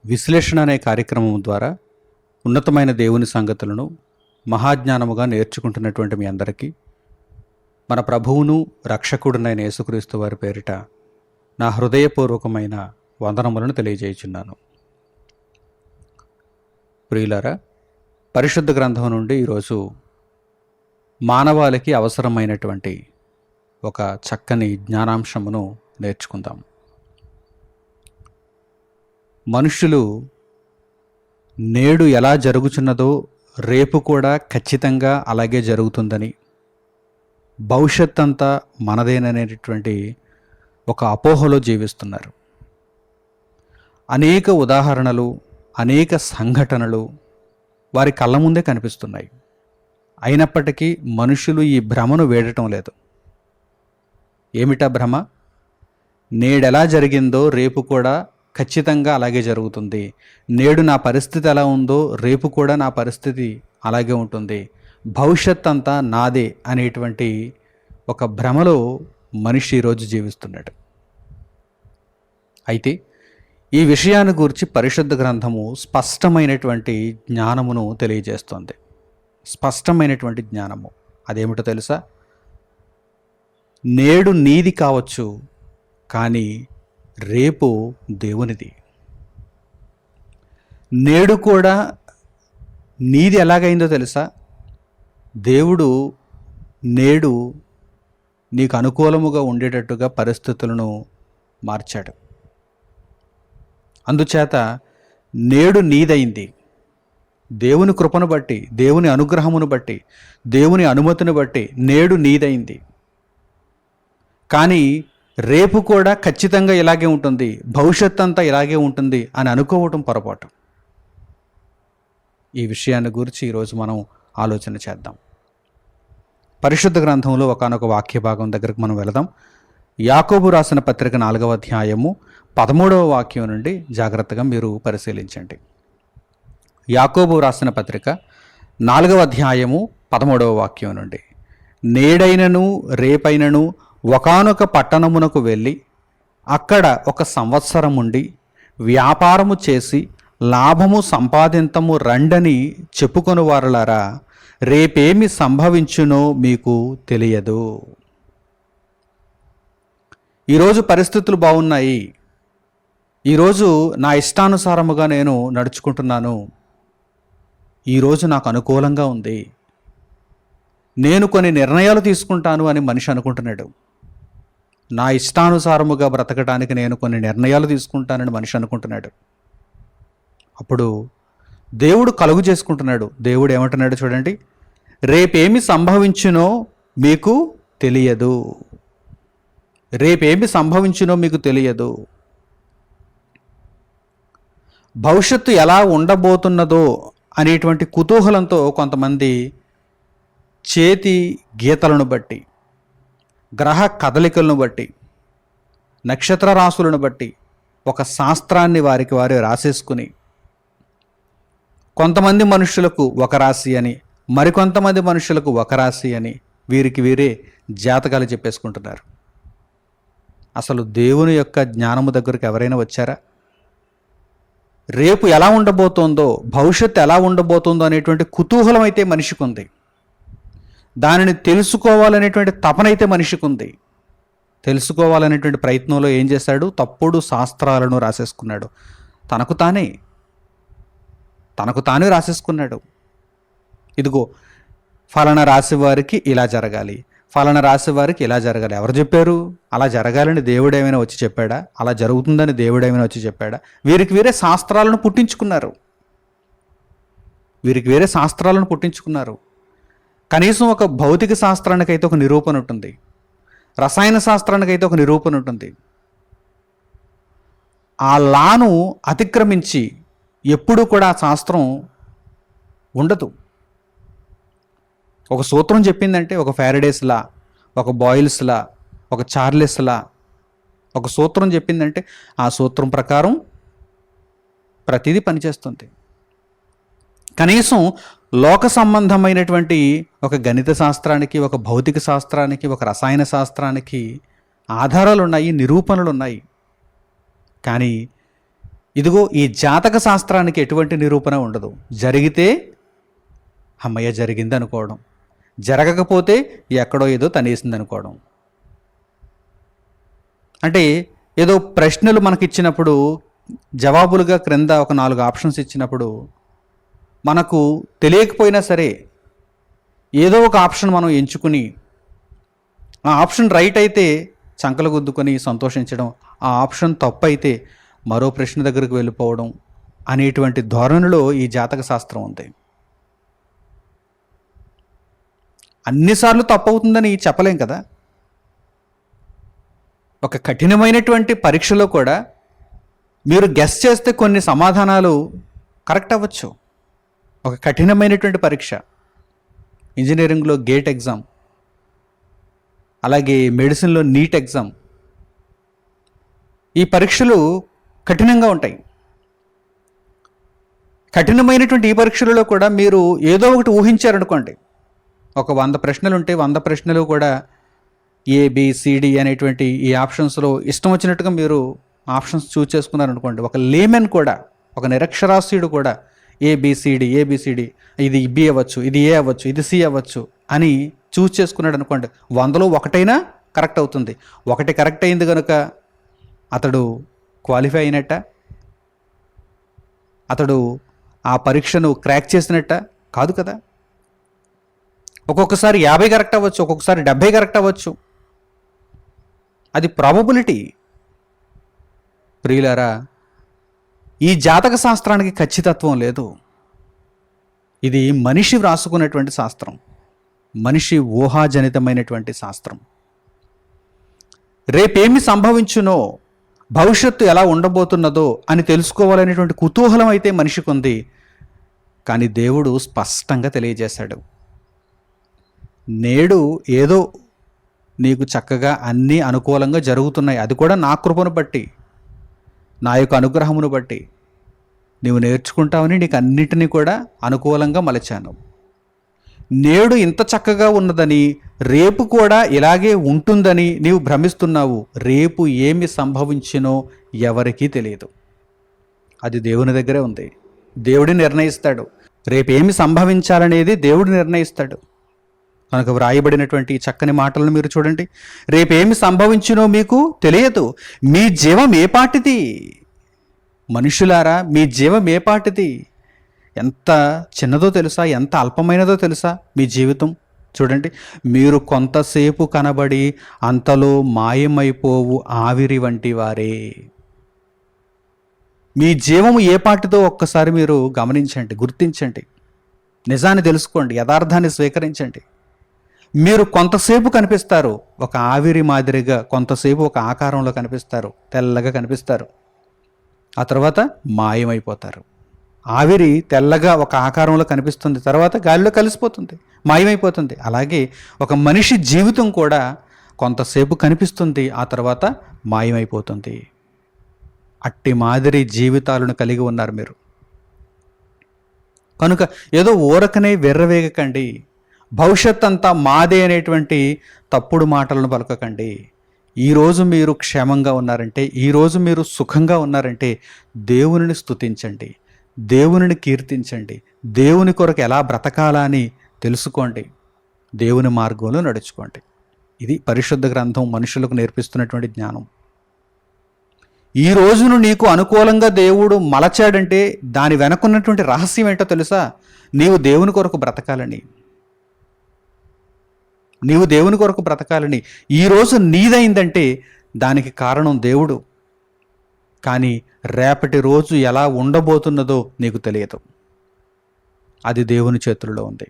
విశ్లేషణ అనే కార్యక్రమం ద్వారా ఉన్నతమైన దేవుని సంగతులను మహాజ్ఞానముగా నేర్చుకుంటున్నటువంటి మీ అందరికీ మన ప్రభువును రక్షకుడునైన యేసుక్రీస్తు వారి పేరిట నా హృదయపూర్వకమైన వందనములను తెలియజేయుచున్నాను. ప్రియులారా, పరిశుద్ధ గ్రంథం నుండి ఈరోజు మానవాళికి అవసరమైనటువంటి ఒక చక్కని జ్ఞానాంశమును నేర్చుకుందాం. మనుషులు నేడు ఎలా జరుగుతున్నదో రేపు కూడా ఖచ్చితంగా అలాగే జరుగుతుందని, భవిష్యత్ అంతా మనదేననేటువంటి ఒక అపోహలో జీవిస్తున్నారు. అనేక ఉదాహరణలు, అనేక సంఘటనలు వారి కళ్ళ ముందే కనిపిస్తున్నాయి. అయినప్పటికీ మనుషులు ఈ భ్రమను వీడటం లేదు. ఏమిటా భ్రమ? నేడెలా జరిగిందో రేపు కూడా ఖచ్చితంగా అలాగే జరుగుతుంది. నేడు నా పరిస్థితి ఎలా ఉందో రేపు కూడా నా పరిస్థితి అలాగే ఉంటుంది. భవిష్యత్ అంతా నాదే అనేటువంటి ఒక భ్రమలో మనిషి ఈరోజు జీవిస్తున్నాడు. అయితే ఈ విషయాన్ని గురించి పరిశుద్ధ గ్రంథము స్పష్టమైనటువంటి జ్ఞానమును తెలియజేస్తుంది. స్పష్టమైనటువంటి జ్ఞానము అదేమిటో తెలుసా? నేడు నీది కావచ్చు, కానీ రేపు దేవునిది. నేడు కూడా నీది ఎలాగైందో తెలుసా? దేవుడు నేడు నీకు అనుకూలముగా ఉండేటట్టుగా పరిస్థితులను మార్చాడు. అందుచేత నేడు నీదైంది. దేవుని కృపను బట్టి, దేవుని అనుగ్రహమును బట్టి, దేవుని అనుమతిని బట్టి నేడు నీదైంది. కానీ రేపు కూడా ఖచ్చితంగా ఇలాగే ఉంటుంది, భవిష్యత్ అంతా ఇలాగే ఉంటుంది అని అనుకోవటం పొరపాటు. ఈ విషయాన్ని గురించి ఈరోజు మనం ఆలోచన చేద్దాం. పరిశుద్ధ గ్రంథంలో ఒకానొక వాక్య భాగం దగ్గరకు మనం వెళదాం. యాకోబు రాసిన పత్రిక 4వ అధ్యాయము 13వ వాక్యం నుండి జాగ్రత్తగా మీరు పరిశీలించండి. యాకోబు రాసిన పత్రిక 4వ అధ్యాయము 13వ వాక్యం నుండి, నేడైనను రేపైనను ఒకానొక పట్టణమునకు వెళ్ళి అక్కడ 1 సంవత్సరం ఉండి వ్యాపారము చేసి లాభము సంపాదింతము రండని చెప్పుకొని వారులారా, రేపేమి సంభవించునో మీకు తెలియదు. ఈరోజు పరిస్థితులు బాగున్నాయి, ఈరోజు నా ఇష్టానుసారముగా నేను నడుచుకుంటున్నాను, ఈరోజు నాకు అనుకూలంగా ఉంది, నేను కొన్ని నిర్ణయాలు తీసుకుంటాను అని మనిషి అనుకుంటున్నాడు. నా ఇష్టానుసారముగా బ్రతకడానికి నేను కొన్ని నిర్ణయాలు తీసుకుంటానని మనిషి అనుకుంటున్నాడు. అప్పుడు దేవుడు కలుగు చేసుకుంటున్నాడు. దేవుడు ఏమంటున్నాడు చూడండి, రేపేమి సంభవించునో మీకు తెలియదు. రేపేమి సంభవించునో మీకు తెలియదు. భవిష్యత్తు ఎలా ఉండబోతున్నదో అనేటువంటి కుతూహలంతో కొంతమంది చేతి గీతలను బట్టి, గ్రహ కదలికలను బట్టి, నక్షత్ర రాశులను బట్టి ఒక శాస్త్రాన్ని వారికి వారు రాసేసుకుని, కొంతమంది మనుషులకు ఒక రాశి అని, మరికొంతమంది మనుషులకు ఒక రాశి అని వీరికి వీరే జాతకాలు చెప్పేసుకుంటున్నారు. అసలు దేవుని యొక్క జ్ఞానము దగ్గరకు ఎవరైనా వచ్చారా? రేపు ఎలా ఉండబోతోందో, భవిష్యత్తు ఎలా ఉండబోతోందో అనేటువంటి కుతూహలం అయితే మనిషికి ఉంది. దానిని తెలుసుకోవాలనేటువంటి తపనైతే మనిషికి ఉంది. తెలుసుకోవాలనేటువంటి ప్రయత్నంలో ఏం చేశాడు? తప్పుడు శాస్త్రాలను రాసేసుకున్నాడు. తనకు తానే రాసేసుకున్నాడు. ఇదిగో ఫలానా రాశి వారికి ఇలా జరగాలి, ఫలానా రాశి వారికి ఇలా జరగాలి. ఎవరు చెప్పారు? అలా జరగాలని దేవుడు ఏమైనా వచ్చి చెప్పాడా? అలా జరుగుతుందని దేవుడు ఏమైనా వచ్చి చెప్పాడా? వీరికి వేరే శాస్త్రాలను పుట్టించుకున్నారు. కనీసం ఒక భౌతిక శాస్త్రానికైతే ఒక నిరూపణ ఉంటుంది, రసాయన శాస్త్రానికైతే ఒక నిరూపణ ఉంటుంది. ఆ లాను అతిక్రమించి ఎప్పుడూ కూడా ఆ శాస్త్రం ఉండదు. ఒక సూత్రం చెప్పిందంటే, ఒక ఫారడేస్ లా, ఒక బాయిల్స్ లా, ఒక చార్లెస్ లా ఒక సూత్రం చెప్పిందంటే ఆ సూత్రం ప్రకారం ప్రతిదీ పనిచేస్తుంది. కనీసం లోక సంబంధమైనటువంటి ఒక గణిత శాస్త్రానికి, ఒక భౌతిక శాస్త్రానికి, ఒక రసాయన శాస్త్రానికి ఆధారాలు ఉన్నాయి, నిరూపణలు ఉన్నాయి. కానీ ఇదిగో ఈ జాతక శాస్త్రానికి ఎటువంటి నిరూపణ ఉండదు. జరిగితే అమ్మయ్య జరిగింది అనుకోవడం, జరగకపోతే ఎక్కడో ఏదో తనేసింది అనుకోవడం. అంటే ఏదో ప్రశ్నలు మనకిచ్చినప్పుడు జవాబులుగా క్రింద ఒక 4 ఆప్షన్స్ ఇచ్చినప్పుడు మనకు తెలియకపోయినా సరే ఏదో ఒక ఆప్షన్ మనం ఎంచుకుని ఆ ఆప్షన్ రైట్ అయితే చంకలు గుద్దుకొని సంతోషించడం, ఆ ఆప్షన్ తప్పు అయితే మరో ప్రశ్న దగ్గరకు వెళ్ళిపోవడం అనేటువంటి ధోరణిలో ఈ జాతక శాస్త్రం ఉంది. అన్నిసార్లు తప్పు అవుతుందని చెప్పలేం కదా. ఒక కఠినమైనటువంటి పరీక్షలో కూడా మీరు గెస్ చేస్తే కొన్ని సమాధానాలు కరెక్ట్ అవ్వచ్చు. ఒక కఠినమైనటువంటి పరీక్ష, ఇంజనీరింగ్లో గేట్ ఎగ్జామ్, అలాగే మెడిసిన్లో నీట్ ఎగ్జామ్, ఈ పరీక్షలు కఠినంగా ఉంటాయి. కఠినమైనటువంటి ఈ పరీక్షలలో కూడా మీరు ఏదో ఒకటి ఊహించారనుకోండి, ఒక 100 ప్రశ్నలు ఉంటే 100 ప్రశ్నలు కూడా ఏబిసిడి అనేటువంటి ఈ ఆప్షన్స్లో ఇష్టం వచ్చినట్టుగా మీరు ఆప్షన్స్ చూస్ చేసుకున్నారనుకోండి, ఒక లేమెన్ కూడా, ఒక నిరక్షరాస్యుడు కూడా ఏబిసిడి ఇది బి అవ్వచ్చు, ఇది ఏ అవ్వచ్చు, ఇది సి అవ్వచ్చు అని చూస్ చేసుకున్నాడు అనుకోండి, 100లో ఒకటైనా కరెక్ట్ అవుతుంది. ఒకటి కరెక్ట్ అయింది కనుక అతడు క్వాలిఫై అయినట్ట, అతడు ఆ పరీక్షను క్రాక్ చేసినట్ట కాదు కదా. ఒక్కొక్కసారి 50 కరెక్ట్ అవ్వచ్చు, ఒక్కొక్కసారి 70 కరెక్ట్ అవ్వచ్చు. అది ప్రాబబిలిటీ. ప్రియులారా, ఈ జాతక శాస్త్రానికి ఖచ్చితత్వం లేదు. ఇది మనిషి వ్రాసుకున్నటువంటి శాస్త్రం, మనిషి ఊహాజనితమైనటువంటి శాస్త్రం. రేపేమి సంభవించునో, భవిష్యత్తు ఎలా ఉండబోతున్నదో అని తెలుసుకోవాలనేటువంటి కుతూహలం అయితే మనిషికి ఉంది. కానీ దేవుడు స్పష్టంగా తెలియజేశాడు, నేడు ఏదో నీకు చక్కగా అన్నీ అనుకూలంగా జరుగుతున్నాయి, అది కూడా నా కృపను బట్టి, నా యొక్క అనుగ్రహమును బట్టి నీవు నేర్చుకుంటావని నీకు అన్నిటినీ కూడా అనుకూలంగా మలచాను. నేడు ఇంత చక్కగా ఉన్నదని, రేపు కూడా ఇలాగే ఉంటుందని నీవు భ్రమిస్తున్నావు. రేపు ఏమి సంభవించినో ఎవరికీ తెలియదు. అది దేవుని దగ్గరే ఉంది. దేవుడు నిర్ణయిస్తాడు. రేపు ఏమి సంభవించాలనేది దేవుడు నిర్ణయిస్తాడు. కనుక వ్రాయబడినటువంటి చక్కని మాటలను మీరు చూడండి. రేపేమి సంభవించినో మీకు తెలియదు. మీ జీవం ఏ పాటిది? మనుషులారా, మీ జీవం ఏ పాటిది? ఎంత చిన్నదో తెలుసా? ఎంత అల్పమైనదో తెలుసా మీ జీవితం? చూడండి, మీరు కొంతసేపు కనబడి అంతలో మాయమైపోవు ఆవిరి వంటి వారే. మీ జీవము ఏ పాటిదో ఒక్కసారి మీరు గమనించండి, గుర్తించండి, నిజాన్ని తెలుసుకోండి, యథార్థాన్ని స్వీకరించండి. మీరు కొంతసేపు కనిపిస్తారు, ఒక ఆవిరి మాదిరిగా కొంతసేపు ఒక ఆకారంలో కనిపిస్తారు, తెల్లగా కనిపిస్తారు, ఆ తర్వాత మాయమైపోతారు. ఆవిరి తెల్లగా ఒక ఆకారంలో కనిపిస్తుంది, తర్వాత గాలిలో కలిసిపోతుంది, మాయమైపోతుంది. అలాగే ఒక మనిషి జీవితం కూడా కొంతసేపు కనిపిస్తుంది, ఆ తర్వాత మాయమైపోతుంది. అట్టి మాదిరి జీవితాలను కలిగి ఉన్నారు మీరు. కనుక ఏదో ఊరకనే వెర్రవేగకండి. భవిష్యత్ అంతా మాదే అనేటువంటి తప్పుడు మాటలను పలకకండి. ఈరోజు మీరు క్షేమంగా ఉన్నారంటే, ఈరోజు మీరు సుఖంగా ఉన్నారంటే దేవునిని స్తుతించండి, దేవునిని కీర్తించండి, దేవుని కొరకు ఎలా బ్రతకాలా అని తెలుసుకోండి, దేవుని మార్గంలో నడుచుకోండి. ఇది పరిశుద్ధ గ్రంథం మనుషులకు నేర్పిస్తున్నటువంటి జ్ఞానం. ఈ రోజును నీకు అనుకూలంగా దేవుడు మలచాడంటే దాని వెనకున్నటువంటి రహస్యం ఏంటో తెలుసా? నీవు దేవుని కొరకు బ్రతకాలని, నీవు దేవుని కొరకు బ్రతకాలని. ఈరోజు నీదైందంటే దానికి కారణం దేవుడు. కానీ రేపటి రోజు ఎలా ఉండబోతున్నదో నీకు తెలియదు. అది దేవుని చేతుల్లో ఉంది.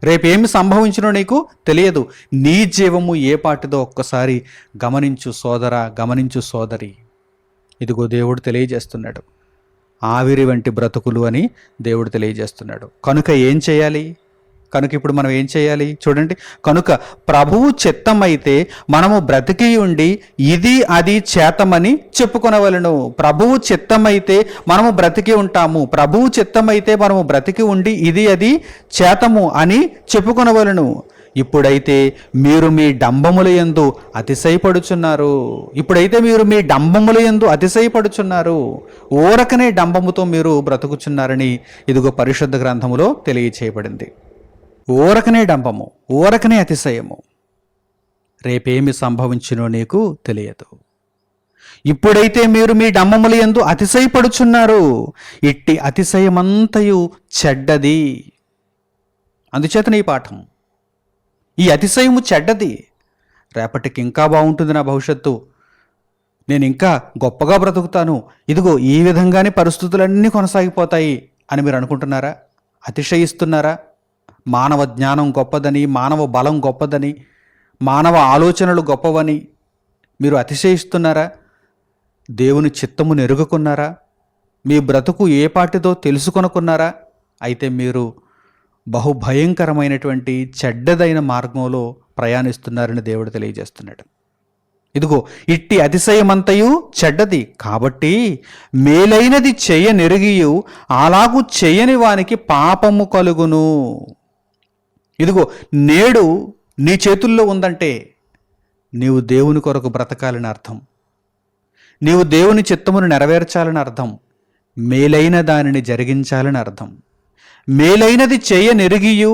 రేపేమి సంభవించినో నీకు తెలియదు. నీ జీవము ఏ పాటిదో ఒక్కసారి గమనించు సోదరా, గమనించు సోదరి. ఇదిగో దేవుడు తెలియజేస్తున్నాడు, ఆవిరి వంటి బ్రతుకులు అని దేవుడు తెలియజేస్తున్నాడు. కనుక ఏం చేయాలి? కనుక ఇప్పుడు మనం ఏం చేయాలి చూడండి. కనుక ప్రభువు చిత్తమైతే మనము బ్రతికి ఉండి ఇది అది చేతమని చెప్పుకొనవలెను. ప్రభువు చిత్తమైతే మనము బ్రతికి ఉంటాము, ప్రభువు చిత్తమైతే మనము బ్రతికి ఉండి ఇది అది చేతము అని చెప్పుకొనవలెను. ఇప్పుడైతే మీరు మీ డంబముల యందు అతిశయపడుచున్నారు. ఇప్పుడైతే మీరు మీ డంబముల యందు అతిశయపడుచున్నారు. ఊరకనే డంబముతో మీరు బ్రతుకుచున్నారని ఇదిగో పరిశుద్ధ గ్రంథములో తెలియచేయబడింది. ఊరకనే డంబము, ఊరకనే అతిశయము. రేపేమి సంభవించునో నీకు తెలియదు. ఇప్పుడైతే మీరు మీ డంబముల యందు అతిశయపడుచున్నారు. ఇట్టి అతిశయమంతయు చెడ్డది. అందుచేతనే ఈ పాఠం. ఈ అతిశయము చెడ్డది. రేపటికి ఇంకా బాగుంటుంది నా భవిష్యత్తు, నేను ఇంకా గొప్పగా బ్రతుకుతాను, ఇదిగో ఈ విధంగానే పరిస్థితులన్నీ కొనసాగిపోతాయి అని మీరు అనుకుంటున్నారా? అతిశయిస్తున్నారా? మానవ జ్ఞానం గొప్పదని, మానవ బలం గొప్పదని, మానవ ఆలోచనలు గొప్పవని మీరు అతిశయిస్తున్నారా? దేవుని చిత్తమును ఎరుగుకున్నారా? మీ బ్రతుకు ఏ పాటితో తెలుసుకొనుకున్నారా? అయితే మీరు బహుభయంకరమైనటువంటి చెడ్డదైన మార్గంలో ప్రయాణిస్తున్నారని దేవుడు తెలియజేస్తున్నాడు. ఇదిగో ఇట్టి అతిశయమంతయు చెడ్డది, కాబట్టి మేలైనది చెయ్యనెరిగియు అలాగూ చెయ్యని వానికి పాపము కలుగును. ఇదిగో నేడు నీ చేతుల్లో ఉందంటే నీవు దేవుని కొరకు బ్రతకాలని అర్థం, నీవు దేవుని చిత్తమును నెరవేర్చాలని అర్థం, మేలైన దానిని జరిగించాలని అర్థం. మేలైనది చెయ్యనెరిగియు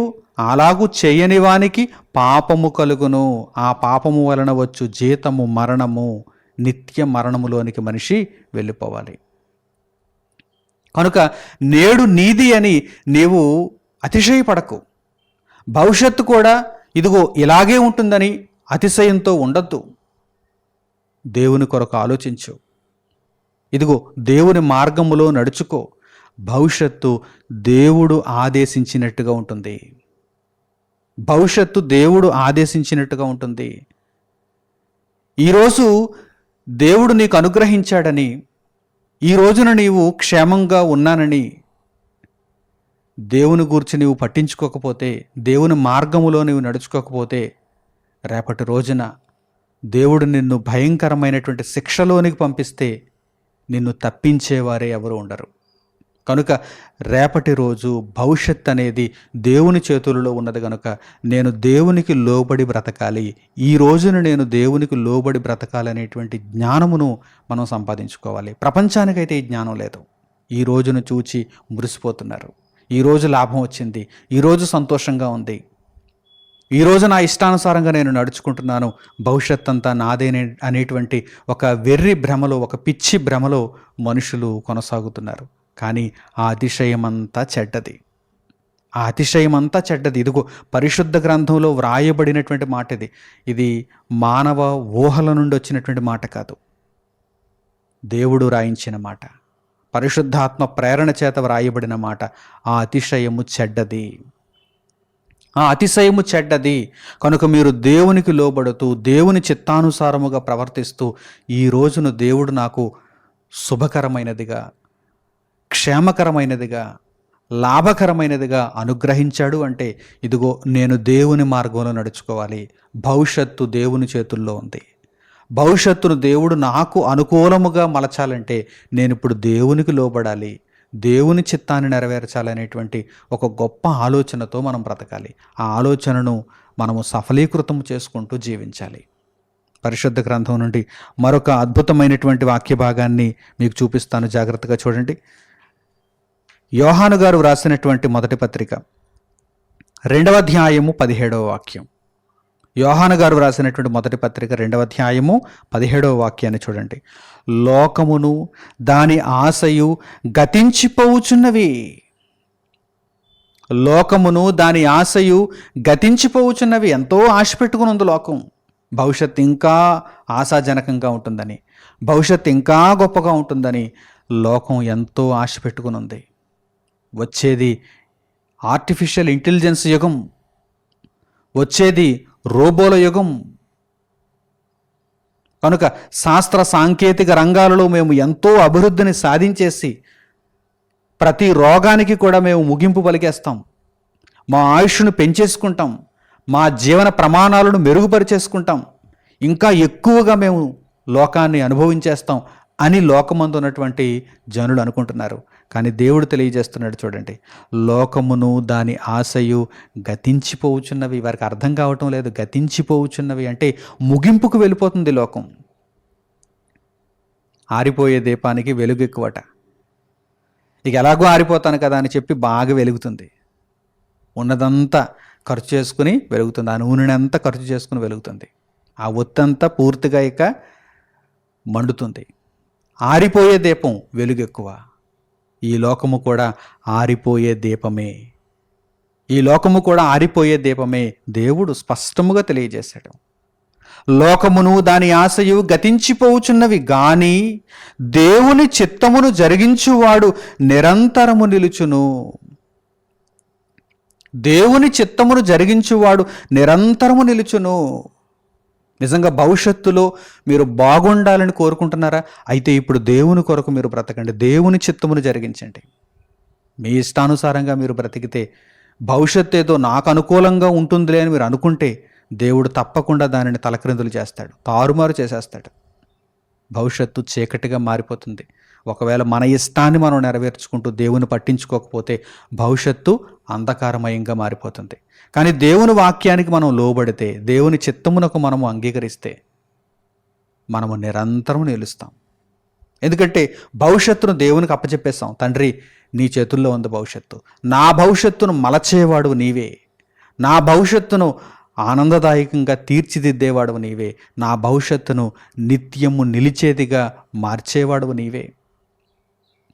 అలాగూ చెయ్యని వానికి పాపము కలుగును. ఆ పాపము వలన వచ్చు జీతము మరణము, నిత్య మరణములోనికి మనిషి వెళ్ళిపోవాలి. కనుక నేడు నీది అని నీవు అతిశయపడకు. భవిష్యత్తు కూడా ఇదిగో ఇలాగే ఉంటుందని అతిశయంతో ఉండద్దు. దేవుని కొరకు ఆలోచించు. ఇదిగో దేవుని మార్గములో నడుచుకో. భవిష్యత్తు దేవుడు ఆదేశించినట్టుగా ఉంటుంది. భవిష్యత్తు దేవుడు ఆదేశించినట్టుగా ఉంటుంది. ఈరోజు దేవుడు నీకు అనుగ్రహించాడని, ఈ రోజున నీవు క్షేమంగా ఉన్నానని దేవుని గూర్చి నీవు పట్టించుకోకపోతే, దేవుని మార్గములో నీవు నడుచుకోకపోతే, రేపటి రోజున దేవుడు నిన్ను భయంకరమైనటువంటి శిక్షలోనికి పంపిస్తే నిన్ను తప్పించేవారే ఎవరు ఉండరు. కనుక రేపటి రోజు భవిష్యత్ అనేది దేవుని చేతులలో ఉన్నది. కనుక నేను దేవునికి లోబడి బ్రతకాలి, ఈ రోజున నేను దేవునికి లోబడి బ్రతకాలి అనేటువంటి జ్ఞానమును మనం సంపాదించుకోవాలి. ప్రపంచానికైతే ఈ జ్ఞానం లేదు. ఈ రోజును చూచి మురిసిపోతున్నారు. ఈరోజు లాభం వచ్చింది, ఈరోజు సంతోషంగా ఉంది, ఈరోజు నా ఇష్టానుసారంగా నేను నడుచుకుంటున్నాను, భవిష్యత్ అంతా నాదే అనేటువంటి ఒక వెర్రి భ్రమలో, ఒక పిచ్చి భ్రమలో మనుషులు కొనసాగుతున్నారు. కానీ ఆ అతిశయమంతా చెడ్డది, ఆ అతిశయమంతా చెడ్డది. ఇదిగో పరిశుద్ధ గ్రంథంలో వ్రాయబడినటువంటి మాట ఇది. ఇది మానవ ఊహల నుండి వచ్చినటువంటి మాట కాదు, దేవుడు రాయించిన మాట, పరిశుద్ధాత్మ ప్రేరణ చేత వ్రాయబడిన మాట. ఆ అతిశయము చెడ్డది, ఆ అతిశయము చెడ్డది. కనుక మీరు దేవునికి లోబడుతూ దేవుని చిత్తానుసారముగా ప్రవర్తిస్తూ ఈ రోజును దేవుడు నాకు శుభకరమైనదిగా, క్షేమకరమైనదిగా, లాభకరమైనదిగా అనుగ్రహించాడు అంటే ఇదిగో నేను దేవుని మార్గంలో నడుచుకోవాలి. భవిష్యత్తు దేవుని చేతుల్లో ఉంది. భవిష్యత్తును దేవుడు నాకు అనుకూలముగా మలచాలంటే నేను ఇప్పుడు దేవునికి లోబడాలి, దేవుని చిత్తాన్ని నెరవేర్చాలనేటువంటి ఒక గొప్ప ఆలోచనతో మనం బ్రతకాలి. ఆ ఆలోచనను మనము సఫలీకృతం చేసుకుంటూ జీవించాలి. పరిశుద్ధ గ్రంథం నుండి మరొక అద్భుతమైనటువంటి వాక్య భాగాన్ని మీకు చూపిస్తాను, జాగ్రత్తగా చూడండి. యోహాను గారు వ్రాసినటువంటి మొదటి పత్రిక 2వ అధ్యాయము 17వ వాక్యం. యోహాను గారు వ్రాసినటువంటి మొదటి పత్రిక 2వ అధ్యాయము 17వ వాక్యాన్ని చూడండి. లోకమును దాని ఆశయు గతించిపోవుచున్నవి, లోకమును దాని ఆశయు గతించిపోవుచున్నవి. ఎంతో ఆశ పెట్టుకుని ఉంది లోకం, భవిష్యత్తు ఇంకా ఆశాజనకంగా ఉంటుందని, భవిష్యత్తు ఇంకా గొప్పగా ఉంటుందని లోకం ఎంతో ఆశ పెట్టుకుని ఉంది. వచ్చేది ఆర్టిఫిషియల్ ఇంటెలిజెన్స్ యుగం, వచ్చేది రోబోల యుగం. కనుక శాస్త్ర సాంకేతిక రంగాలలో మేము ఎంతో అభివృద్ధిని సాధించేసి ప్రతి రోగానికి కూడా మేము ముగింపు పలికేస్తాం. మా ఆయుష్ను పెంచేసుకుంటాం, మా జీవన ప్రమాణాలను మెరుగుపరిచేసుకుంటాం, ఇంకా ఎక్కువగా మేము లోకాన్ని అనుభవించేస్తాం అని లోకమందు ఉన్నటువంటి జనులు అనుకుంటున్నారు. కానీ దేవుడు తెలియజేస్తున్నాడు చూడండి, లోకమును దాని ఆశయు గతించిపోవుచున్నవి. వారికి అర్థం కావటం లేదు. గతించిపోవుచున్నవి అంటే ముగింపుకు వెళ్ళిపోతుంది లోకం. ఆరిపోయే దీపానికి వెలుగు ఎక్కువట. ఇక ఎలాగో ఆరిపోతాను కదా అని చెప్పి బాగా వెలుగుతుంది. ఉన్నదంతా ఖర్చు చేసుకుని వెలుగుతుంది. ఆ నూనెని అంతా ఖర్చు చేసుకుని వెలుగుతుంది. ఆ ఒత్తంతా పూర్తిగా ఇక మండుతుంది. ఆరిపోయే దీపం వెలుగు ఎక్కువ. ఈ లోకము కూడా ఆరిపోయే దీపమే. ఈ లోకము కూడా ఆరిపోయే దీపమే. దేవుడు స్పష్టముగా తెలియజేశాడు. లోకమును దాని ఆశయు గతించిపోవుచున్నవి గాని దేవుని చిత్తమును జరిగించువాడు నిరంతరము నిలుచును. దేవుని చిత్తమును జరిగించువాడు నిరంతరము నిలుచును. నిజంగా భవిష్యత్తులో మీరు బాగుండాలని కోరుకుంటున్నారా? అయితే ఇప్పుడు దేవుని కొరకు మీరు బ్రతకండి. దేవుని చిత్తమును జరిగించండి. మీ ఇష్టానుసారంగా మీరు బ్రతికితే భవిష్యత్తు ఏదో నాకు అనుకూలంగా ఉంటుందిలే అని మీరు అనుకుంటే దేవుడు తప్పకుండా దానిని తలక్రిందులు చేస్తాడు, తారుమారు చేసేస్తాడు. భవిష్యత్తు చీకటిగా మారిపోతుంది. ఒకవేళ మన ఇష్టాన్ని మనం నెరవేర్చుకుంటూ దేవుని పట్టించుకోకపోతే భవిష్యత్తు అంధకారమయంగా మారిపోతుంది. కానీ దేవుని వాక్యానికి మనం లోబడితే, దేవుని చిత్తమునకు మనము అంగీకరిస్తే మనము నిరంతరం నిలుస్తాం. ఎందుకంటే భవిష్యత్తును దేవునికి అప్పచెప్పేస్తాం. తండ్రి, నీ చేతుల్లో ఉంది భవిష్యత్తు. నా భవిష్యత్తును మలచేవాడు నీవే. నా భవిష్యత్తును ఆనందదాయకంగా తీర్చిదిద్దేవాడు నీవే. నా భవిష్యత్తును నిత్యము నిలిచేదిగా మార్చేవాడు నీవే.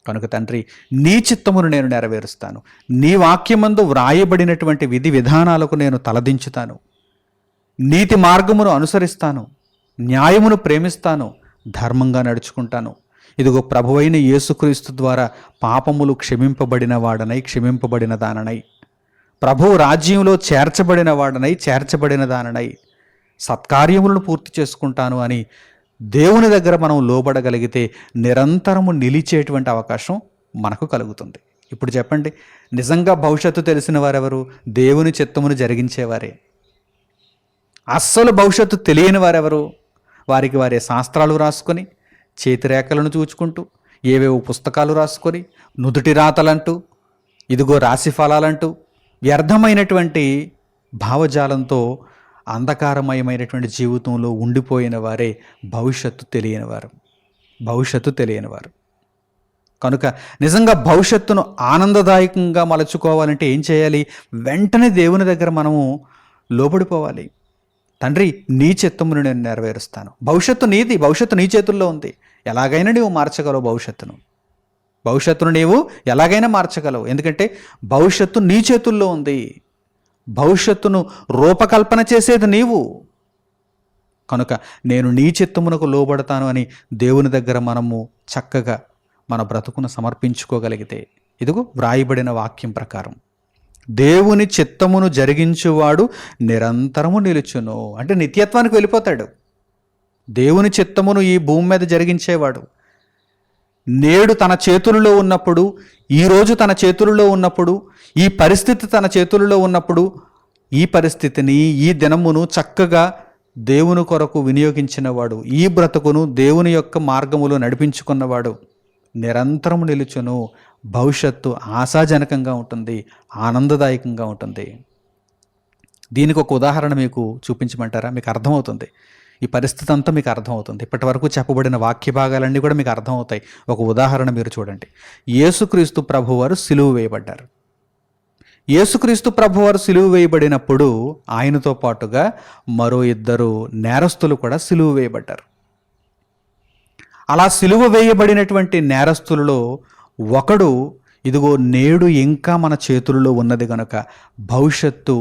కనుక తండ్రి, నీ చిత్తమును నేను నెరవేరుస్తాను. నీ వాక్యమందు వ్రాయబడినటువంటి విధి విధానాలకు నేను తలదించుతాను. నీతి మార్గమును అనుసరిస్తాను. న్యాయమును ప్రేమిస్తాను. ధర్మంగా నడుచుకుంటాను. ఇదిగో ప్రభువైన యేసుక్రీస్తు ద్వారా పాపములు క్షమింపబడిన వాడనై, క్షమింపబడిన దాననై, ప్రభువు రాజ్యంలో చేర్చబడిన వాడనై, చేర్చబడిన దాననై సత్కార్యములను పూర్తి చేసుకుంటాను అని దేవుని దగ్గర మనం లోబడగలిగితే నిరంతరము నిలిచేటువంటి అవకాశం మనకు కలుగుతుంది. ఇప్పుడు చెప్పండి, నిజంగా భవిష్యత్తు తెలిసిన వారెవరు? దేవుని చిత్తమును జరిగించేవారే. అస్సలు భవిష్యత్తు తెలియని వారెవరు? వారికి వారే శాస్త్రాలు రాసుకొని, చేతిరేఖలను చూచుకుంటూ, ఏవేవో పుస్తకాలు రాసుకొని, నుదుటి రాతలంటూ, ఇదిగో రాశి ఫలాలంటూ వ్యర్థమైనటువంటి భావజాలంతో అంధకారమయమైనటువంటి జీవితంలో ఉండిపోయిన వారే భవిష్యత్తు తెలియనివారు. కనుక నిజంగా భవిష్యత్తును ఆనందదాయకంగా మలచుకోవాలంటే ఏం చేయాలి? వెంటనే దేవుని దగ్గర మనము లోబడిపోవాలి. తండ్రి, నీ చిత్తమును నేను నెరవేరుస్తాను. భవిష్యత్తు నీది, భవిష్యత్తు నీ చేతుల్లో ఉంది. ఎలాగైనా నీవు మార్చగలవు భవిష్యత్తును నీవు ఎలాగైనా మార్చగలవు. ఎందుకంటే భవిష్యత్తు నీ చేతుల్లో ఉంది. భవిష్యత్తును రూపకల్పన చేసేది నీవు. కనుక నేను నీ చిత్తమునకు లోబడతాను అని దేవుని దగ్గర మనము చక్కగా మన బ్రతుకును సమర్పించుకోగలిగితే, ఇదిగో వ్రాయబడిన వాక్యం ప్రకారం దేవుని చిత్తమును జరిగించువాడు నిరంతరము నిలుచును. అంటే నిత్యత్వానికి వెళ్ళిపోతాడు. దేవుని చిత్తమును ఈ భూమి మీద జరిగించేవాడు నేడు తన చేతులలో ఉన్నప్పుడు, ఈరోజు తన చేతులలో ఉన్నప్పుడు, ఈ పరిస్థితి తన చేతులలో ఉన్నప్పుడు, ఈ పరిస్థితిని, ఈ దినమును చక్కగా దేవుని కొరకు వినియోగించినవాడు, ఈ బ్రతుకును దేవుని యొక్క మార్గములో నడిపించుకున్నవాడు నిరంతరము నిలుచును. భవిష్యత్తు ఆశాజనకంగా ఉంటుంది, ఆనందదాయకంగా ఉంటుంది. దీనికి ఒక ఉదాహరణ మీకు చూపించమంటారా? మీకు అర్థమవుతుంది. ఈ పరిస్థితి అంతా మీకు అర్థమవుతుంది. ఇప్పటి వరకు చెప్పబడిన వాక్య భాగాలన్నీ కూడా మీకు అర్థమవుతాయి. ఒక ఉదాహరణ మీరు చూడండి. యేసుక్రీస్తు ప్రభువారు సిలువ వేయబడ్డారు. యేసుక్రీస్తు ప్రభువారు సిలువ వేయబడినప్పుడు ఆయనతో పాటుగా మరో 2 నేరస్తులు కూడా సిలువ వేయబడ్డారు. అలా సిలువ వేయబడినటువంటి నేరస్తులలో ఒకడు, ఇదిగో నేడు ఇంకా మన చేతుల్లో ఉన్నది గనుక భవిష్యత్తు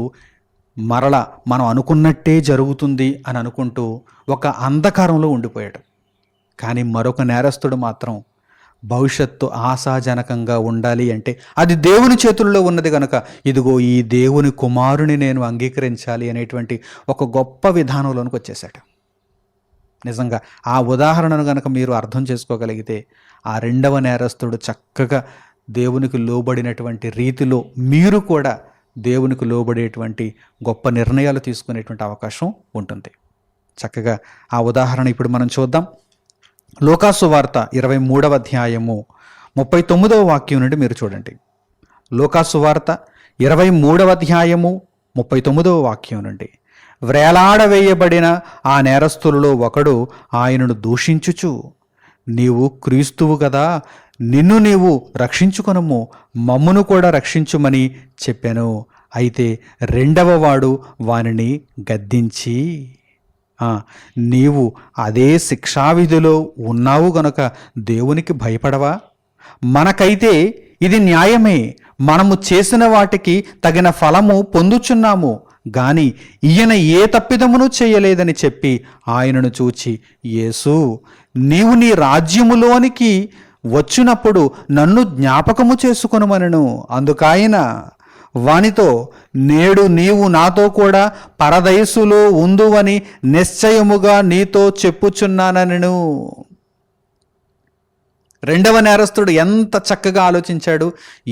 మరల మనం అనుకున్నట్టే జరుగుతుంది అని అనుకుంటూ ఒక అంధకారంలో ఉండిపోయాడు. కానీ మరొక నేరస్తుడు మాత్రం భవిష్యత్తు ఆశాజనకంగా ఉండాలి అంటే అది దేవుని చేతుల్లో ఉన్నది కనుక, ఇదిగో ఈ దేవుని కుమారుని నేను అంగీకరించాలి అనేటువంటి ఒక గొప్ప విధానంలోనికి వచ్చేసాడు. నిజంగా ఆ ఉదాహరణను కనుక మీరు అర్థం చేసుకోగలిగితే, ఆ 2వ నేరస్తుడు చక్కగా దేవునికి లోబడినటువంటి రీతిలో మీరు కూడా దేవునికి లోబడేటువంటి గొప్ప నిర్ణయాలు తీసుకునేటువంటి అవకాశం ఉంటుంది. చక్కగా ఆ ఉదాహరణ ఇప్పుడు మనం చూద్దాం. లూకాసు వార్త 23వ అధ్యాయము 39వ వాక్యం నుండి మీరు చూడండి. లూకాసు వార్త 23వ అధ్యాయము 39వ వాక్యం నుండి, వ్రేలాడవేయబడిన ఆ నేరస్తులలో ఒకడు ఆయనను దూషించుచు, నీవు క్రీస్తువు కదా, నిన్ను నీవు రక్షించుకొనుము, మమ్మును కూడా రక్షించుమని చెప్పాను. అయితే రెండవ వాడు వానిని గద్దించి, నీవు అదే శిక్షావిధిలో ఉన్నావు గనుక దేవునికి భయపడవా? మనకైతే ఇది న్యాయమే, మనము చేసిన వాటికి తగిన ఫలము పొందుచున్నాము గాని ఈయన ఏ తప్పిదమును చేయలేదని చెప్పి ఆయనను చూచి, యేసు, నీవు నీ రాజ్యములోనికి వచ్చినప్పుడు నన్ను జ్ఞాపకము చేసుకొనుమనెను. అందుకాయన వానితో, నేడు నీవు నాతో కూడా పరదయసులో ఉందువని నిశ్చయముగా నీతో చెప్పుచున్నానెను. రెండవ నేరస్తుడు ఎంత చక్కగా ఆలోచించాడు.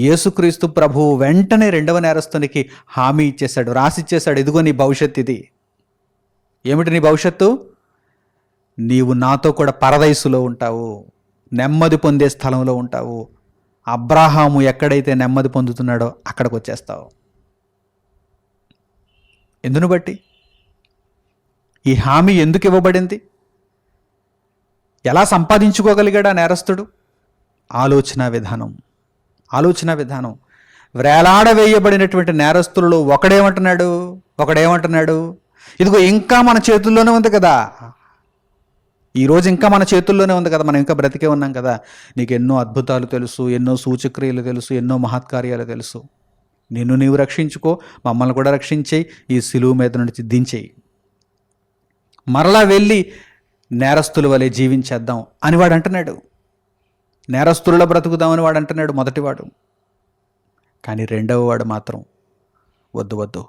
యేసుక్రీస్తు ప్రభువు వెంటనే రెండవ నేరస్తునికి హామీ ఇచ్చేశాడు, రాసిచ్చేశాడు. ఇదిగో నీ భవిష్యత్తు, ఇది ఏమిటి నీ భవిష్యత్తు? నీవు నాతో కూడా పరదైసులో ఉంటావు, నెమ్మది పొందే స్థలంలో ఉంటావు. అబ్రాహాము ఎక్కడైతే నెమ్మది పొందుతున్నాడో అక్కడికి వచ్చేస్తావు. ఎందును బట్టి? ఈ హామీ ఎందుకు ఇవ్వబడింది? ఎలా సంపాదించుకోగలిగాడు ఆ నేరస్తుడు? ఆలోచన విధానం. వ్రేలాడవేయబడినటువంటి నేరస్తులలో ఒకడేమంటున్నాడు, ఇదిగో ఇంకా మన చేతుల్లోనే ఉంది కదా, ఈరోజు ఇంకా మన చేతుల్లోనే ఉంది కదా, మనం ఇంకా బ్రతికే ఉన్నాం కదా, నీకు ఎన్నో అద్భుతాలు తెలుసు, ఎన్నో సూచక్రియలు తెలుసు, ఎన్నో మహత్కార్యాలు తెలుసు, నిన్ను నీవు రక్షించుకో, మమ్మల్ని కూడా రక్షించేయి, ఈ సిలువ మీద నుంచి దించేయి, మరలా వెళ్ళి నేరస్తుల వలె జీవించేద్దాం అని వాడు అంటున్నాడు. నేరస్తులలో బ్రతుకుదామని వాడు అంటున్నాడు మొదటివాడు. కానీ రెండవ వాడు మాత్రం, వద్దు,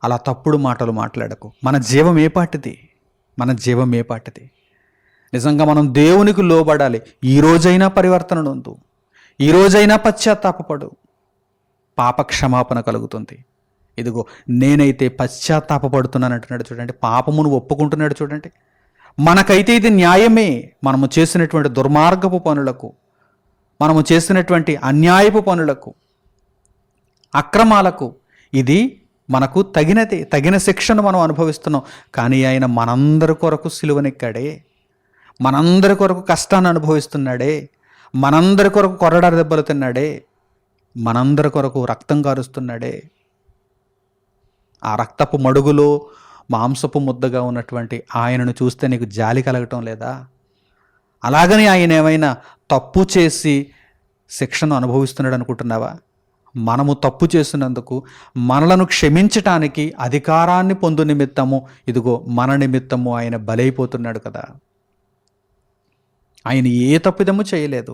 అలా తప్పుడు మాటలు మాట్లాడకు, మన జీవం ఏ పాటిది, నిజంగా మనం దేవునికి లోబడాలి. ఈ రోజైనా పరివర్తన నొందు, ఈ రోజైనా పశ్చాత్తాపపడు, పాప క్షమాపణ కలుగుతుంది. ఇదిగో నేనైతే పశ్చాత్తాపడుతున్నాను అంటున్నాడు చూడండి, పాపమును ఒప్పుకుంటున్నాడు చూడండి. మనకైతే ఇది న్యాయమే, మనము చేసినటువంటి దుర్మార్గపు పనులకు, మనము చేసినటువంటి అన్యాయపు పనులకు, అక్రమాలకు ఇది మనకు తగిన శిక్షను మనం అనుభవిస్తున్నాం. కానీ ఆయన మనందరి కొరకు సిలువనెక్కాడే, మనందరి కొరకు కష్టాన్ని అనుభవిస్తున్నాడే, మనందరి కొరకు కొరడా దెబ్బలు తిన్నాడే, మనందరి కొరకు రక్తం కారుస్తున్నాడే. ఆ రక్తపు మడుగులో మాంసపు ముద్దగా ఉన్నటువంటి ఆయనను చూస్తే నీకు జాలి కలగటం లేదా? అలాగని ఆయన ఏమైనా తప్పు చేసి శిక్షను అనుభవిస్తున్నాడు అనుకుంటున్నావా? మనము తప్పు చేసినందుకు మనలను క్షమించటానికి అధికారాన్ని పొందు నిమిత్తము ఇదిగో మన నిమిత్తము ఆయన బలైపోతున్నాడు కదా. ఆయన ఏ తప్పిదము చేయలేదు,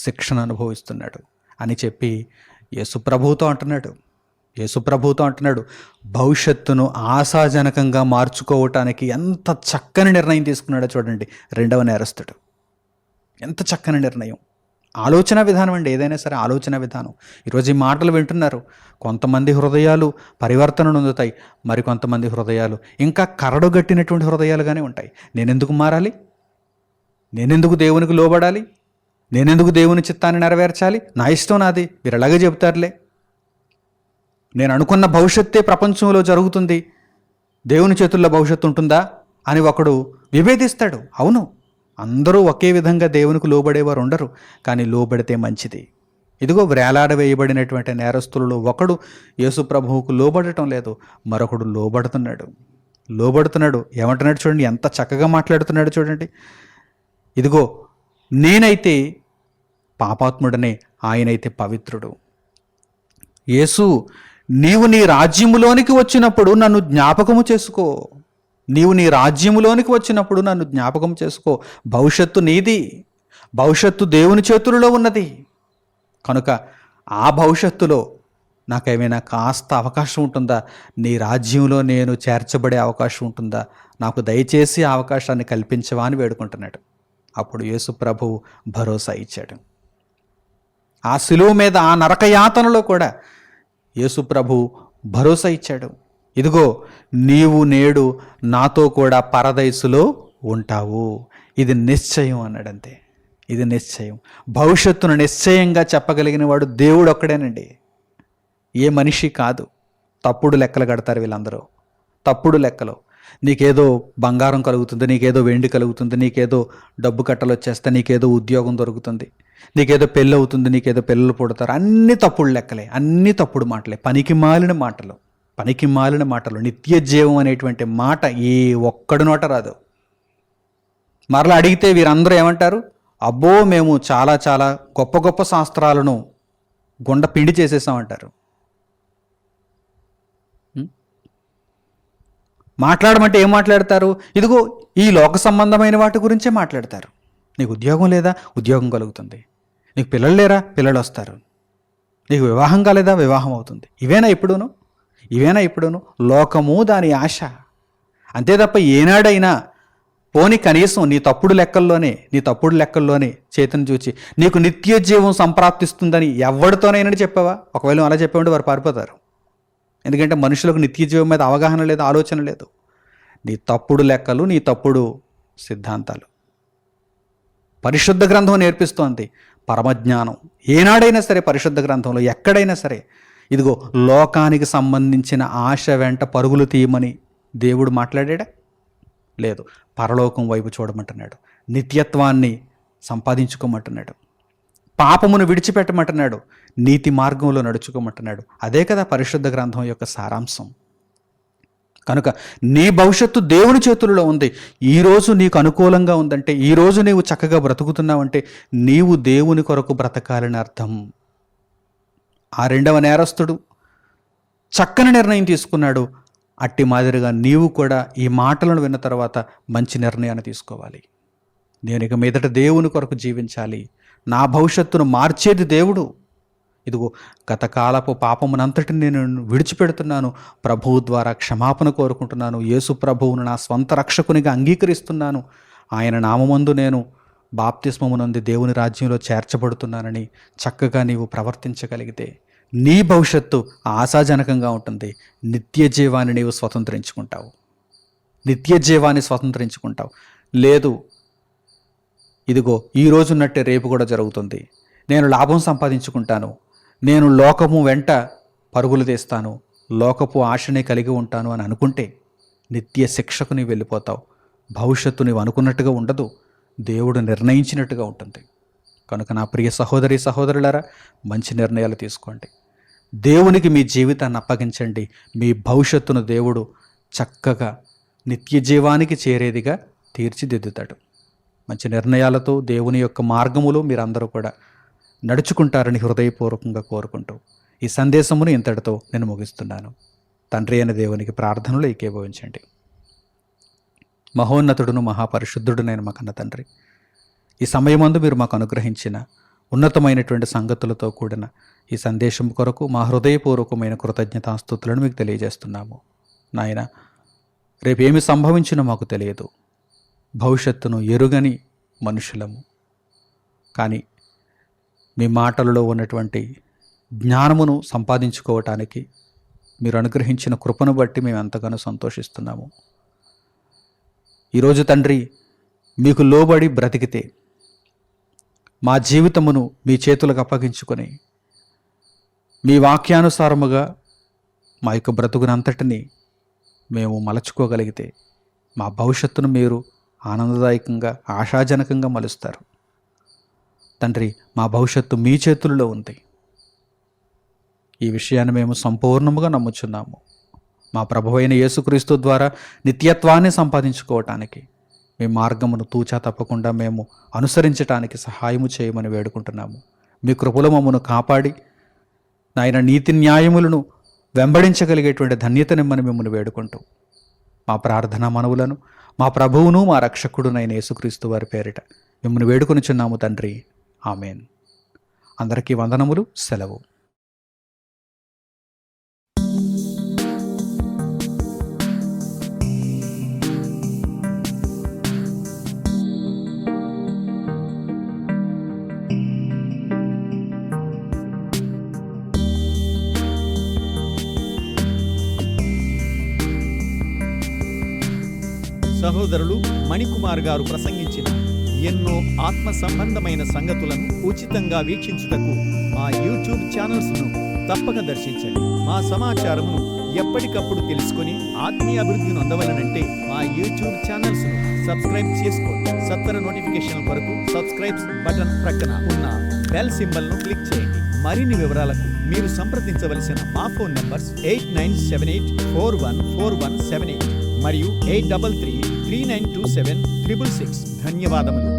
శిక్షను అనుభవిస్తున్నాడు అని చెప్పి యేసుప్రభువుతో అంటున్నాడు. భవిష్యత్తును ఆశాజనకంగా మార్చుకోవటానికి ఎంత చక్కని నిర్ణయం తీసుకున్నాడో చూడండి రెండవ నేరస్తుడు. ఎంత చక్కని నిర్ణయం! ఆలోచన విధానం అండి, ఏదైనా సరే ఆలోచన విధానం. ఈరోజు ఈ మాటలు వింటున్నారు, కొంతమంది హృదయాలు పరివర్తన నొందుతాయి, మరికొంతమంది హృదయాలు ఇంకా కరడుగట్టినటువంటి హృదయాలుగానే ఉంటాయి. నేనెందుకు మారాలి? నేనెందుకు దేవునికి లోబడాలి? నేనెందుకు దేవుని చిత్తాన్ని నెరవేర్చాలి? నా ఇష్టం నాది, మీరు ఎలాగే చెబుతారులే. నేను అనుకున్న భవిష్యత్తే ప్రపంచంలో జరుగుతుంది, దేవుని చేతుల్లో భవిష్యత్తు ఉంటుందా అని ఒకడు విభేదిస్తాడు. అవును, అందరూ ఒకే విధంగా దేవునికి లోబడేవారు ఉండరు, కానీ లోబడితే మంచిది. ఇదిగో వేలాడవేయబడినటువంటి నేరస్తులలో ఒకడు యేసు ప్రభువుకు లోబడటం లేదు, మరొకడు లోబడుతున్నాడు. ఏమంటున్నాడు చూడండి, ఎంత చక్కగా మాట్లాడుతున్నాడు చూడండి. ఇదిగో నేనైతే పాపాత్ముడనే, ఆయనైతే పవిత్రుడు. యేసు, నీవు నీ రాజ్యములోనికి వచ్చినప్పుడు నన్ను జ్ఞాపకము చేసుకో. భవిష్యత్తు నీది, భవిష్యత్తు దేవుని చేతులలో ఉన్నది కనుక ఆ భవిష్యత్తులో నాకేమైనా కాస్త అవకాశం ఉంటుందా? నీ రాజ్యంలో నేను చేర్చబడే అవకాశం ఉంటుందా? నాకు దయచేసి ఆ అవకాశాన్ని కల్పించవా అని వేడుకుంటున్నాడు. అప్పుడు యేసు ప్రభువు భరోసా ఇచ్చాడు. ఆ శిలువ మీద, ఆ నరకయాతనలో కూడా యేసు ప్రభు భరోసా ఇచ్చాడు. ఇదిగో నీవు నేడు నాతో కూడా పరదైసులో ఉంటావు, ఇది నిశ్చయం అన్నాడంతే. ఇది నిశ్చయం. భవిష్యత్తును నిశ్చయంగా చెప్పగలిగిన వాడు దేవుడు ఒక్కడేనండి, ఏ మనిషి కాదు. తప్పుడు లెక్కలు కడతారు వీళ్ళందరూ, తప్పుడు లెక్కలు. నీకేదో బంగారం కలుగుతుంది, నీకేదో వెండి కలుగుతుంది, నీకేదో డబ్బు కట్టలు వచ్చేస్తే, నీకేదో ఉద్యోగం దొరుకుతుంది, నీకేదో పెళ్ళి అవుతుంది, నీకేదో పిల్లలు పుడతారు. అన్నీ తప్పుడు లెక్కలే, అన్నీ తప్పుడు మాటలే, పనికి మాలిన మాటలు, పనికి మాలిన మాటలు. నిత్య జీవం అనేటువంటి మాట ఏ ఒక్కడి నోట రాదు. మరలా అడిగితే వీరందరూ ఏమంటారు? అబ్బో మేము చాలా చాలా గొప్ప గొప్ప శాస్త్రాలను గుండ పిండి చేసేసామంటారు. మాట్లాడమంటే ఏం మాట్లాడతారు? ఇదిగో ఈ లోక సంబంధమైన వాటి గురించే మాట్లాడతారు. నీకు ఉద్యోగం లేదా? ఉద్యోగం కలుగుతుంది. నీకు పిల్లలు లేరా? పిల్లలు వస్తారు. నీకు వివాహం కాలేదా? వివాహం అవుతుంది. ఇవేనా ఇప్పుడును? లోకము దాని ఆశ అంతే తప్ప ఏనాడైనా పోని కనీసం నీ తప్పుడు లెక్కల్లోనే చేతిని చూచి నీకు నిత్య జీవం సంప్రాప్తిస్తుందని ఎవరితోనైనా చెప్పావా? ఒకవేళ అలా చెప్పేవాడు వారు పారిపోతారు. ఎందుకంటే మనుషులకు నిత్య జీవం మీద అవగాహన లేదు, ఆలోచన లేదు. నీ తప్పుడు లెక్కలు, నీ తప్పుడు సిద్ధాంతాలు. పరిశుద్ధ గ్రంథం నేర్పిస్తోంది పరమజ్ఞానం. ఏనాడైనా సరే పరిశుద్ధ గ్రంథంలో ఎక్కడైనా సరే ఇదిగో లోకానికి సంబంధించిన ఆశ వెంట పరుగులు తీయమని దేవుడు మాట్లాడాడా? లేదు. పరలోకం వైపు చూడమంటున్నాడు, నిత్యత్వాన్ని సంపాదించుకోమంటున్నాడు, పాపమును విడిచిపెట్టమంటున్నాడు, నీతి మార్గంలో నడుచుకోమంటున్నాడు. అదే కదా పరిశుద్ధ గ్రంథం యొక్క సారాంశం. కనుక నీ భవిష్యత్తు దేవుని చేతుల్లో ఉంది. ఈరోజు నీకు అనుకూలంగా ఉందంటే, ఈరోజు నీవు చక్కగా బ్రతుకుతున్నావంటే నీవు దేవుని కొరకు బ్రతకాలని అర్థం. ఆ రెండవ నేరస్తుడు చక్కని నిర్ణయం తీసుకున్నాడు. అట్టి మాదిరిగా నీవు కూడా ఈ మాటలను విన్న తర్వాత మంచి నిర్ణయాన్ని తీసుకోవాలి. నేను ఇక మీదట దేవుని కొరకు జీవించాలి, నా భవిష్యత్తును మార్చేది దేవుడు. ఇదిగో గతకాలపు పాపమునంతటిని నేను విడిచిపెడుతున్నాను, ప్రభువు ద్వారా క్షమాపణ కోరుకుంటున్నాను, యేసు ప్రభువును నా స్వంత రక్షకునిగా అంగీకరిస్తున్నాను, ఆయన నామమందు నేను బాప్తిస్మమునంది దేవుని రాజ్యంలో చేర్చబడుతున్నానని చక్కగా నీవు ప్రవర్తించగలిగితే నీ భవిష్యత్తు ఆశాజనకంగా ఉంటుంది. నిత్య జీవాన్ని నీవు స్వతంత్రించుకుంటావు, నిత్య జీవాన్ని స్వతంత్రించుకుంటావు. లేదు, ఇదిగో ఈ రోజున్నట్టే రేపు కూడా జరుగుతుంది, నేను లాభం సంపాదించుకుంటాను, నేను లోకము వెంట పరుగులు తీస్తాను, లోకపు ఆశనే కలిగి ఉంటాను అని అనుకుంటే నిత్య శిక్షకు నీవు వెళ్ళిపోతావు. భవిష్యత్తు నీవు అనుకున్నట్టుగా ఉండదు, దేవుడు నిర్ణయించినట్టుగా ఉంటుంది. కనుక నా ప్రియ సహోదరి సహోదరులారా, మంచి నిర్ణయాలు తీసుకోండి, దేవునికి మీ జీవితాన్ని అప్పగించండి. మీ భవిష్యత్తును దేవుడు చక్కగా నిత్య జీవానికి చేరేదిగా తీర్చిదిద్దుతాడు. మంచి నిర్ణయాలతో దేవుని యొక్క మార్గములో మీరందరూ కూడా నడుచుకుంటారని హృదయపూర్వకంగా కోరుకుంటూ ఈ సందేశమును ఇంతటితో నేను ముగిస్తున్నాను. తండ్రి అయిన దేవునికి ప్రార్థనలు ఏకీభవించండి. మహోన్నతుడును మహాపరిశుద్ధుడునైన మా కన్న తండ్రి, ఈ సమయమందు మీరు మాకు అనుగ్రహించిన ఉన్నతమైనటువంటి సంగతులతో కూడిన ఈ సందేశం కొరకు మా హృదయపూర్వకమైన కృతజ్ఞతాస్తుతులను మీకు తెలియజేస్తున్నాము. నాయన, రేపేమి సంభవించినో మాకు తెలియదు, భవిష్యత్తును ఎరుగని మనుషులము. కానీ మీ మాటలలో ఉన్నటువంటి జ్ఞానమును సంపాదించుకోవటానికి మీరు అనుగ్రహించిన కృపను బట్టి మేము ఎంతగానో సంతోషిస్తున్నాము. ఈరోజు తండ్రి, మీకు లోబడి బ్రతికితే మా జీవితమును మీ చేతులకు అప్పగించుకొని మీ వాక్యానుసారముగా మా యొక్క బ్రతుకునంతటిని మేము మలచుకోగలిగితే మా భవిష్యత్తును మీరు ఆనందదాయకంగా ఆశాజనకంగా మలుస్తారు. తండ్రి, మా భవిష్యత్తు మీ చేతుల్లో ఉంది. ఈ విషయాన్ని మేము సంపూర్ణముగా నమ్ముచున్నాము. మా ప్రభువైన యేసుక్రీస్తు ద్వారా నిత్యత్వాన్ని సంపాదించుకోవటానికి మీ మార్గమును తూచా తప్పకుండా మేము అనుసరించటానికి సహాయము చేయమని వేడుకుంటున్నాము. మీ కృపలో మమ్మను కాపాడి నాయన నీతి న్యాయములను వెంబడించగలిగేటువంటి ధన్యతనిమ్మని మిమ్మల్ని వేడుకుంటూ మా ప్రార్థనా మనవులను మా ప్రభువును మా రక్షకుడునైన యేసుక్రీస్తు వారి పేరిట మిమ్మల్ని వేడుకొనిచున్నాము తండ్రి. ఆమెన్. అందరికీ వందనములు. సెలవు. సహోదరులు మణికుమార్ గారు ప్రసంగించిన ఎన్నో ఆత్మ సంబంధమైన సంగతులను ఉచితంగా వీక్షించుటకు మా యూట్యూబ్ ఛానల్స్ను తప్పక దర్శించండి. మా సమాచారమును ఎప్పటికప్పుడు తెలుసుకొని ఆత్మీయ అభివృద్ధిని అందవలనంటే మా యూట్యూబ్ ఛానల్స్ను సబ్స్క్రైబ్ చేసుకోండి. సత్వర నోటిఫికేషన్ కొరకు సబ్స్క్రైబ్ బటన్ ప్రక్కన ఉన్న బెల్ సింబల్ను క్లిక్ చేయండి. మరిన్ని వివరాలకు మీరు సంప్రదించవలసిన మా ఫోన్ నంబర్స్ 8978414178 మరియు 8333927666. ధన్యవాదములు.